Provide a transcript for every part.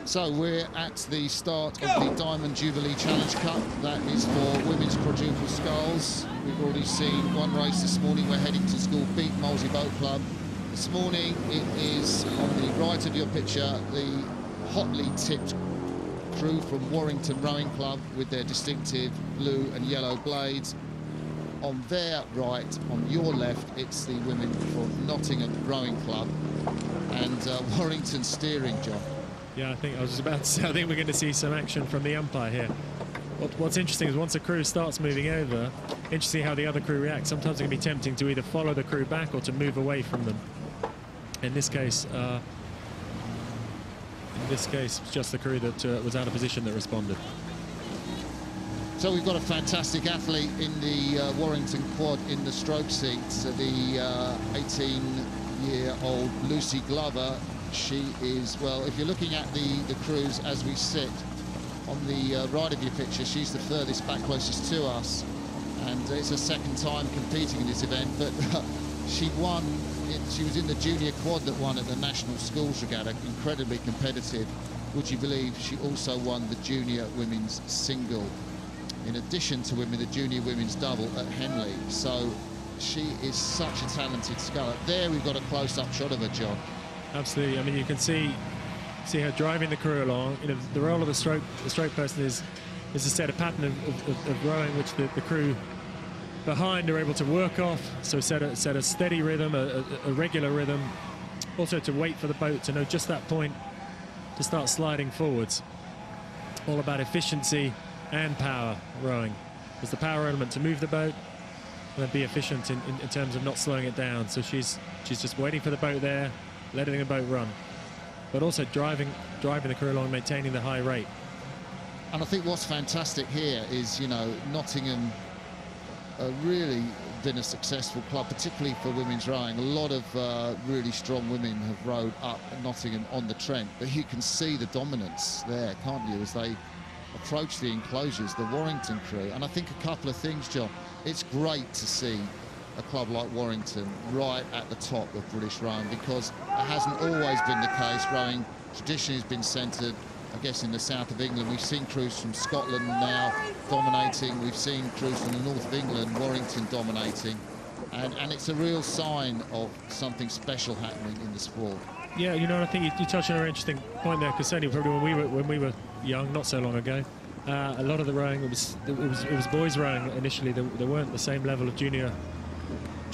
So we're at the start of the Diamond Jubilee Challenge Cup. That is for women's quadruple sculls. We've already seen one race this morning. We're heading to School beat Molesey Boat Club. This morning it is on the right of your picture, the hotly tipped crew from Warrington Rowing Club with their distinctive blue and yellow blades. On their right, on your left, it's the women from Nottingham Rowing Club and Warrington steering, John. Yeah, I was just about to say, I think we're going to see some action from the umpire here. What's interesting is once a crew starts moving over, interesting how the other crew reacts. Sometimes it can be tempting to either follow the crew back or to move away from them. In this case, it's just the crew that was out of position that responded. So we've got a fantastic athlete in the Warrington quad in the stroke seats, the 18-year-old Lucy Glover. She is, well, if you're looking at the crews as we sit on the right of your picture, she's the furthest back, closest to us, and it's her second time competing in this event, but she won. She was in the junior quad that won at the National Schools Regatta, incredibly competitive. Would you believe she also won the junior women's single, in addition to winning the junior women's double at Henley? So she is such a talented sculler. There we've got a close-up shot of her, John. Absolutely. I mean, you can see her driving the crew along. You know, the role of the stroke person is to set a pattern of rowing which the crew behind are able to work off. So set a steady rhythm, a regular rhythm. Also to wait for the boat to know just that point to start sliding forwards. All about efficiency and power rowing. There's the power element to move the boat and then be efficient in terms of not slowing it down. So she's just waiting for the boat there, letting the boat run, but also driving the crew along, maintaining the high rate. And I think what's fantastic here is, you know, Nottingham really been a successful club, particularly for women's rowing. A lot of really strong women have rowed up Nottingham on the Trent, but you can see the dominance there, can't you, as they approach the enclosures, the Warrington crew. And I think a couple of things, John. It's great to see a club like Warrington right at the top of British rowing, because it hasn't always been the case. Rowing traditionally has been centred, I guess, in the south of England. We've seen crews from Scotland now dominating. We've seen crews from the north of England, Warrington dominating. And it's a real sign of something special happening in the sport. Yeah, you know, I think you touched on an interesting point there, because certainly probably when we were young, not so long ago, a lot of the rowing, it was boys rowing initially. There weren't the same level of junior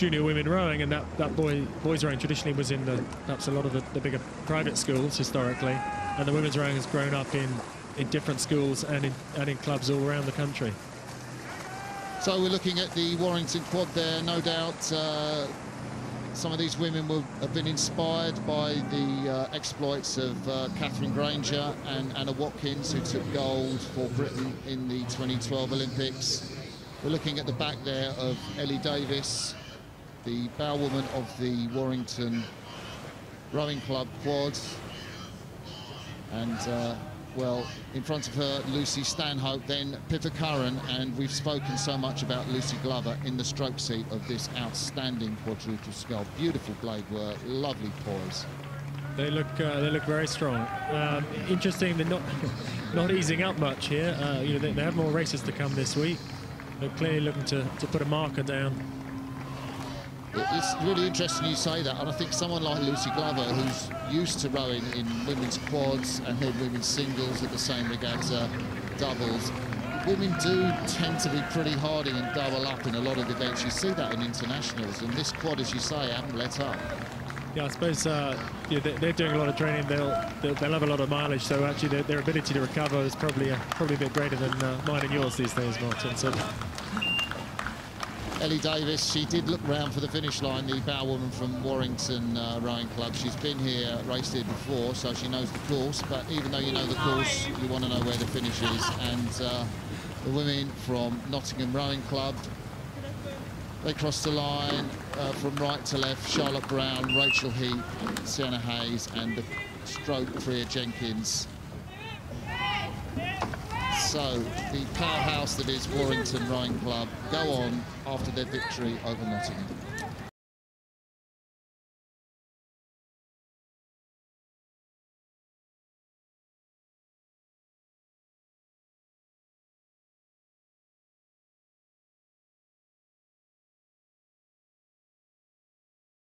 women rowing, and that boys rowing traditionally was in perhaps a lot of the bigger private schools historically, and the women's rowing has grown up in different schools and in clubs all around the country. So we're looking at the Warrington quad there. No doubt some of these women have been inspired by the exploits of Catherine Granger and Anna Watkins, who took gold for Britain in the 2012 Olympics. We're looking at the back there of Ellie Davis, the bowwoman of the Warrington Rowing Club quad, and well, in front of her, Lucy Stanhope, then Pippa Curran, and we've spoken so much about Lucy Glover in the stroke seat of this outstanding quadruple scull. Beautiful blade work, lovely poise. They look very strong. Interesting, they're not easing up much here. You know, they have more races to come this week. They're clearly looking to put a marker down. It's really interesting you say that, and I think someone like Lucy Glover, who's used to rowing in women's quads and in women's singles at the same regatta, doubles, women do tend to be pretty hardy and double up in a lot of events. You see that in internationals, and this quad, as you say, haven't let up. Yeah, I suppose yeah, they're doing a lot of training. They'll have a lot of mileage, so actually their ability to recover is probably a bit greater than mine and yours these days, Martin. So. Ellie Davis, she did look round for the finish line, the bowwoman from Warrington Rowing Club. She's been here, raced here before, so she knows the course, but even though you know the course, you want to know where the finish is. And the women from Nottingham Rowing Club, they crossed the line from right to left. Charlotte Brown, Rachel Heap, Sienna Hayes, and the stroke Priya Jenkins. So the powerhouse that is Warrington Rowing Club go on after their victory over Nottingham.